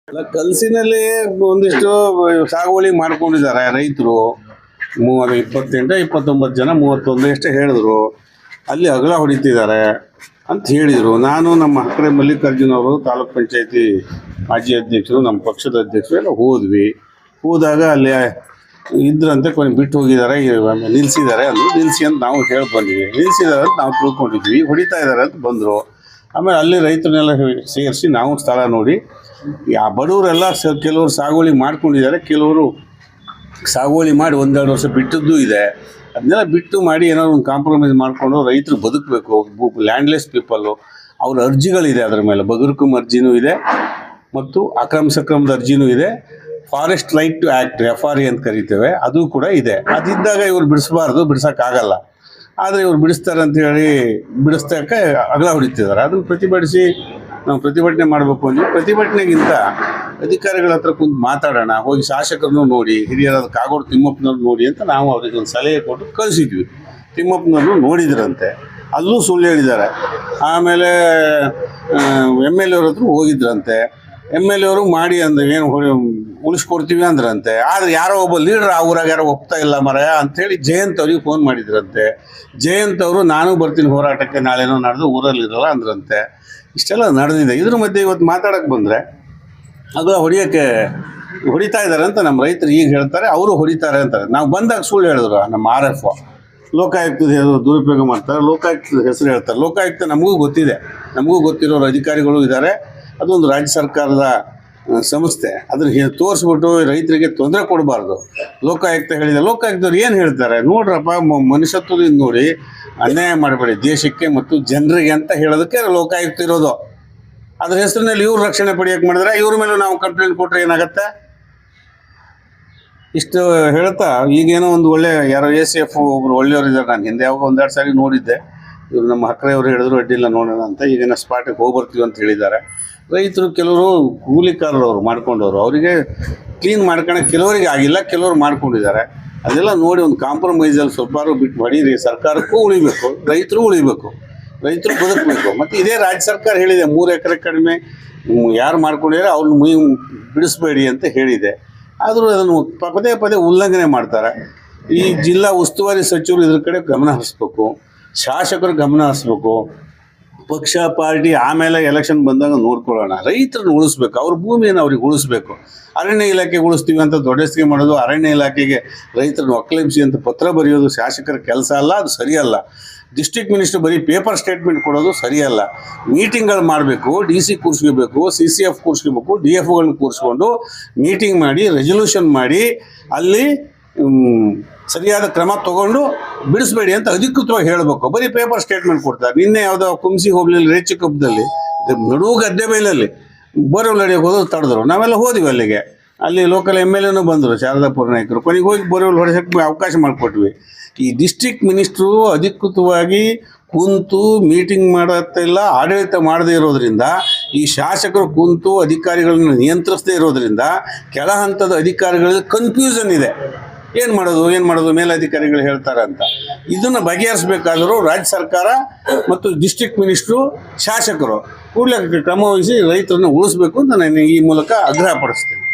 ಕಲಸಿನಲ್ಲಿ ಒಂದಿಷ್ಟು ಸಾಗುವಳಿ ಮಾಡ್ಕೊಂಡಿದ್ದಾರೆ ರೈತರು. 28 29 ಜನ 31 ಎಷ್ಟೇ ಹೇಳಿದ್ರು. ಅಲ್ಲಿ ಅಗಲ ಹೊಡಿತಿದ್ದಾರೆ ಅಂತ ಹೇಳಿದರು. ನಾನು ನಮ್ಮ ಹಕ್ಕರೆ ಮಲ್ಲಿಕಾರ್ಜುನ್ ಅವರು ತಾಲೂಕ್ ಪಂಚಾಯತಿ ಮಾಜಿ ಅಧ್ಯಕ್ಷರು, ನಮ್ಮ ಪಕ್ಷದ ಅಧ್ಯಕ್ಷರು ಎಲ್ಲ ಹೋದಾಗ ಅಲ್ಲಿ ಇದ್ರಂತೆ ಕೊನೆ ಬಿಟ್ಟು ಹೋಗಿದ್ದಾರೆ, ನಿಲ್ಲಿಸಿದ್ದಾರೆ ಅಂದರು. ನಿಲ್ಲಿಸಿ ಅಂತ ನಾವು ಹೇಳಿ ಬಂದ್ವಿ. ನಿಲ್ಲಿಸಿದ್ದಾರೆ ಅಂತ ನಾವು ತಿಳ್ಕೊಂಡಿದ್ವಿ. ಹೊಡಿತಾ ಇದ್ದಾರೆ ಅಂತ ಬಂದರು. ಆಮೇಲೆ ಅಲ್ಲಿ ರೈತರನ್ನೆಲ್ಲ ಸೇರಿಸಿ ನಾವು ಸ್ಥಳ ನೋಡಿ ಬಡವರೆಲ್ಲ ಕೆಲವರು ಸಾಗುವಳಿ ಮಾಡ್ಕೊಂಡಿದ್ದಾರೆ, ಕೆಲವರು ಸಾಗುವಳಿ ಮಾಡಿ 1-2 ವರ್ಷ ಬಿಟ್ಟದ್ದು ಇದೆ. ಅದನ್ನೆಲ್ಲ ಬಿಟ್ಟು ಮಾಡಿ ಏನಾದ್ರು ಒಂದು ಕಾಂಪ್ರಮೈಸ್ ಮಾಡಿಕೊಂಡು ರೈತರು ಬದುಕಬೇಕು. ಲ್ಯಾಂಡ್ಲೆಸ್ ಪೀಪಲ್ಲು ಅವ್ರ ಅರ್ಜಿಗಳಿದೆ, ಅದರ ಮೇಲೆ ಬಗರ್ಕುಂ ಅರ್ಜಿನೂ ಇದೆ ಮತ್ತು ಅಕ್ರಮ ಸಕ್ರಮದ ಅರ್ಜಿನೂ ಇದೆ. Forest right to act FRA ಅಂತ ಕರಿತೇವೆ, ಅದು ಕೂಡ ಇದೆ. ಅದಿದ್ದಾಗ ಇವ್ರು ಬಿಡಿಸೋಕ್ಕಾಗಲ್ಲ. ಆದರೆ ಇವ್ರು ಬಿಡಿಸ್ತಾರೆ ಅಂತೇಳಿ ಬಿಡಿಸ್ತಕ್ಕೆ ಅಗಲ ಹೊಡಿತಿದ್ದಾರೆ. ಅದನ್ನು ಪ್ರತಿಭಟಿಸಿ ನಾವು ಪ್ರತಿಭಟನೆ ಮಾಡಬೇಕು ಅಂದರೆ ಪ್ರತಿಭಟನೆಗಿಂತ ಅಧಿಕಾರಿಗಳ ಹತ್ರ ಕುಂತು ಮಾತಾಡೋಣ, ಹೋಗಿ ಶಾಸಕರನ್ನು ನೋಡಿ, ಹಿರಿಯರಾದ ಕಾಗೋಡು ತಿಮ್ಮಪ್ಪನವ್ರು ನೋಡಿ ಅಂತ ನಾವು ಅವರಿಗೆ ಒಂದು ಸಲಹೆ ಕೊಟ್ಟು ಕಳಿಸಿದ್ವಿ. ತಿಮ್ಮಪ್ಪನವ್ರು ನೋಡಿದ್ರಂತೆ, ಅಲ್ಲೂ ಸುಳ್ಳು ಹೇಳಿದ್ದಾರೆ. ಆಮೇಲೆ MLA ಅವ್ರ ಹತ್ರ ಹೋಗಿದ್ರಂತೆ. MLA ಅವರು ಮಾಡಿ ಅಂದ್ರೆ ಏನು ಉಳಿಸ್ಕೊಡ್ತೀವಿ ಅಂದ್ರಂತೆ. ಆದರೆ ಯಾರೋ ಒಬ್ಬ ಲೀಡ್ರ್ ಆ ಊರಾಗ ಯಾರೋ ಒಪ್ತಾ ಇಲ್ಲ ಮರಯ ಅಂಥೇಳಿ ಜಯಂತ್ ಅವ್ರಿಗೆ ಫೋನ್ ಮಾಡಿದ್ರಂತೆ. ಜಯಂತ್ ಅವರು ನಾನು ಬರ್ತೀನಿ ಹೋರಾಟಕ್ಕೆ, ನಾಳೆನೋ ನಾಡ್ದು ಊರಲ್ಲಿರಲ್ಲ ಅಂದ್ರಂತೆ. ಇಷ್ಟೆಲ್ಲ ನಡೆದಿದೆ. ಇದ್ರ ಮಧ್ಯೆ ಇವತ್ತು ಮಾತಾಡೋಕ್ಕೆ ಬಂದರೆ ಅದು ಹೊಡಿತಾ ಇದ್ದಾರೆ ಅಂತ ನಮ್ಮ ರೈತರು ಈಗ ಹೇಳ್ತಾರೆ, ಅವರು ಹೊಡಿತಾರೆ ಅಂತಾರೆ. ನಾವು ಬಂದಾಗ ಸುಳ್ಳು ಹೇಳಿದ್ರು. ನಮ್ಮ RF ಲೋಕಾಯುಕ್ತದ ದುರುಪಯೋಗ ಮಾಡ್ತಾರೆ, ಲೋಕಾಯುಕ್ತದ ಹೆಸರು ಹೇಳ್ತಾರೆ. ಲೋಕಾಯುಕ್ತ ನಮಗೂ ಗೊತ್ತಿದೆ, ನಮಗೂ ಗೊತ್ತಿರೋರು ಅಧಿಕಾರಿಗಳು ಇದ್ದಾರೆ. ಅದೊಂದು ರಾಜ್ಯ ಸರ್ಕಾರದ ಸಂಸ್ಥೆ. ಅದನ್ನು ತೋರಿಸ್ಬಿಟ್ಟು ರೈತರಿಗೆ ತೊಂದರೆ ಕೊಡಬಾರ್ದು. ಲೋಕಾಯುಕ್ತ ಹೇಳಿದೆ. ಲೋಕಾಯುಕ್ತವ್ರು ಏನು ಹೇಳ್ತಾರೆ ನೋಡ್ರಪ್ಪ, ಮನುಷ್ಯತ್ವದಿಂದ ನೋಡಿ, ಅನ್ಯಾಯ ಮಾಡಬೇಡಿ ದೇಶಕ್ಕೆ ಮತ್ತು ಜನರಿಗೆ ಅಂತ ಹೇಳೋದಕ್ಕೆ ಲೋಕಾಯುಕ್ತ ಇರೋದು. ಅದ್ರ ಹೆಸರಿನಲ್ಲಿ ಇವ್ರು ರಕ್ಷಣೆ ಪಡೆಯೋಕೆ ಮಾಡಿದ್ರೆ ಇವ್ರ ಮೇಲೆ ನಾವು ಕಂಪ್ಲೇಂಟ್ ಕೊಟ್ಟರೆ ಏನಾಗುತ್ತೆ? ಇಷ್ಟು ಹೇಳ್ತಾ ಈಗೇನೋ ಒಂದು ಒಳ್ಳೆ ಯಾರೋ ACF ಒಬ್ಬರು ಒಳ್ಳೆಯವರು ಇದ್ದಾರೆ. ನಾನು ಹಿಂದೆ ಯಾವಾಗ 1-2 ಸಾರಿ ನೋಡಿದ್ದೆ. ಇವರು ನಮ್ಮ ಹಕ್ಕರೆಯವರು ಹೇಳಿದ್ರು ಅಡ್ಡಿಲ್ಲ ನೋಡೋಣ ಅಂತ. ಈಗಿನ ಸ್ಪಾಟಿಗೆ ಹೋಗ್ಬರ್ತೀವಿ ಅಂತ ಹೇಳಿದ್ದಾರೆ. ರೈತರು ಕೆಲವರು ಕೂಲಿಕಾರರು ಅವರು ಮಾಡ್ಕೊಂಡವರು, ಅವರಿಗೆ ಕ್ಲೀನ್ ಮಾಡ್ಕೊಳಕ್ಕೆ ಕೆಲವರಿಗೆ ಆಗಿಲ್ಲ, ಕೆಲವರು ಮಾಡ್ಕೊಂಡಿದ್ದಾರೆ. ಅದೆಲ್ಲ ನೋಡಿ ಒಂದು ಕಾಂಪ್ರಮೈಸಲ್ಲಿ ಸ್ವಲ್ಪ ಬಿಟ್ಟು ಹೊಡೀರಿ. ಸರ್ಕಾರಕ್ಕೂ ಉಳಿಬೇಕು, ರೈತರು ಉಳಿಬೇಕು, ರೈತರು ಬದುಕಬೇಕು. ಮತ್ತು ಇದೇ ರಾಜ್ಯ ಸರ್ಕಾರ ಹೇಳಿದೆ 3 ಎಕರೆ ಕಡಿಮೆ ಯಾರು ಮಾಡ್ಕೊಂಡಿದ್ದಾರೆ ಅವ್ರನ್ನ ಬಿಡಿಸ್ಬೇಡಿ ಅಂತ ಹೇಳಿದೆ. ಆದರೂ ಅದನ್ನು ಪದೇ ಉಲ್ಲಂಘನೆ ಮಾಡ್ತಾರೆ. ಈ ಜಿಲ್ಲಾ ಉಸ್ತುವಾರಿ ಸಚಿವರು ಇದ್ರ ಕಡೆ ಗಮನ ಹರಿಸ್ಬೇಕು, ಶಾಸಕರು ಗಮನ ಹರಿಸ್ಬೇಕು, ಪಕ್ಷ ಪಾರ್ಟಿ ಆಮೇಲೆ ಎಲೆಕ್ಷನ್ ಬಂದಾಗ ನೋಡ್ಕೊಳ್ಳೋಣ. ರೈತರನ್ನು ಉಳಿಸ್ಬೇಕು, ಅವ್ರ ಭೂಮಿಯನ್ನು ಅವ್ರಿಗೆ ಉಳಿಸ್ಬೇಕು. ಅರಣ್ಯ ಇಲಾಖೆ ಉಳಿಸ್ತೀವಿ ಅಂತ ದೊಡ್ಡಸ್ತಿಗೆ ಮಾಡೋದು, ಅರಣ್ಯ ಇಲಾಖೆಗೆ ರೈತರನ್ನು ಒಕ್ಕಲಿಸಿ ಅಂತ ಪತ್ರ ಬರೆಯೋದು ಶಾಸಕರ ಕೆಲಸ ಅಲ್ಲ, ಅದು ಸರಿಯಲ್ಲ. ಡಿಸ್ಟ್ರಿಕ್ಟ್ ಮಿನಿಸ್ಟರ್ ಬರೀ ಪೇಪರ್ ಸ್ಟೇಟ್ಮೆಂಟ್ ಕೊಡೋದು ಸರಿಯಲ್ಲ. ಮೀಟಿಂಗ್ಗಳು ಮಾಡಬೇಕು, DC ಕೂರಿಸ್ಕೋಬೇಕು, CCF ಕೂರಿಸ್ಕೋಬೇಕು, DFಗಳನ್ನ ಕೂರಿಸ್ಕೊಂಡು ಮೀಟಿಂಗ್ ಮಾಡಿ ರೆಸಲ್ಯೂಷನ್ ಮಾಡಿ ಅಲ್ಲಿ ಸರಿಯಾದ ಕ್ರಮ ತಗೊಂಡು ಬಿಡಿಸ್ಬೇಡಿ ಅಂತ ಅಧಿಕೃತವಾಗಿ ಹೇಳಬೇಕು. ಬರೀ ಪೇಪರ್ ಸ್ಟೇಟ್ಮೆಂಟ್ ಕೊಡ್ತಾರೆ. ನಿನ್ನೆ ಯಾವುದೋ ಕುಂಸಿ ಹೋಬಳಿಯಲ್ಲಿ ರೇಚಿಕೊಪ್ಪದಲ್ಲಿ ನಡುವು ಗದ್ದೆ ಬೈಲಲ್ಲಿ ಬೋರ್ವೆಲ್ ಹೊಡೆಯೋಕೆ ಹೋದ್ರು, ತಡೆದ್ರು. ನಾವೆಲ್ಲ ಹೋದ್ವಿ ಅಲ್ಲಿಗೆ. ಅಲ್ಲಿ ಲೋಕಲ್ MLAನೂ ಬಂದರು, ಶಾರದಾಪುರ ನಾಯಕರು. ಕೊನೆಗೆ ಹೋಗಿ ಬೋರ್ವೆಲ್ ಹೊಡೆಯೋಕ್ಕೆ ಅವಕಾಶ ಮಾಡಿಕೊಟ್ವಿ. ಈ ಡಿಸ್ಟ್ರಿಕ್ಟ್ ಮಿನಿಸ್ಟ್ರು ಅಧಿಕೃತವಾಗಿ ಕುಂತು ಮೀಟಿಂಗ್ ಮಾಡೋತ್ತಿಲ್ಲ, ಆಡಳಿತ ಮಾಡದೇ ಇರೋದ್ರಿಂದ, ಈ ಶಾಸಕರು ಕುಂತು ಅಧಿಕಾರಿಗಳನ್ನ ನಿಯಂತ್ರಿಸದೇ ಇರೋದ್ರಿಂದ ಕೆಳ ಹಂತದ ಅಧಿಕಾರಿಗಳಲ್ಲಿ ಕನ್ಫ್ಯೂಷನ್ ಇದೆ. ಏನು ಮಾಡೋದು ಮೇಲಧಿಕಾರಿಗಳು ಹೇಳ್ತಾರೆ ಅಂತ. ಇದನ್ನು ಬಗೆಹರಿಸಬೇಕಾದರೂ ರಾಜ್ಯ ಸರ್ಕಾರ ಮತ್ತು ಡಿಸ್ಟ್ರಿಕ್ಟ್ ಮಿನಿಸ್ಟ್ರು, ಶಾಸಕರು ಕೂಡಲೇ ಕ್ರಮ ವಹಿಸಿ ರೈತರನ್ನು ಉಳಿಸ್ಬೇಕು ಅಂತ ನಾನು ಈ ಮೂಲಕ ಆಗ್ರಹ ಪಡಿಸ್ತೇನೆ.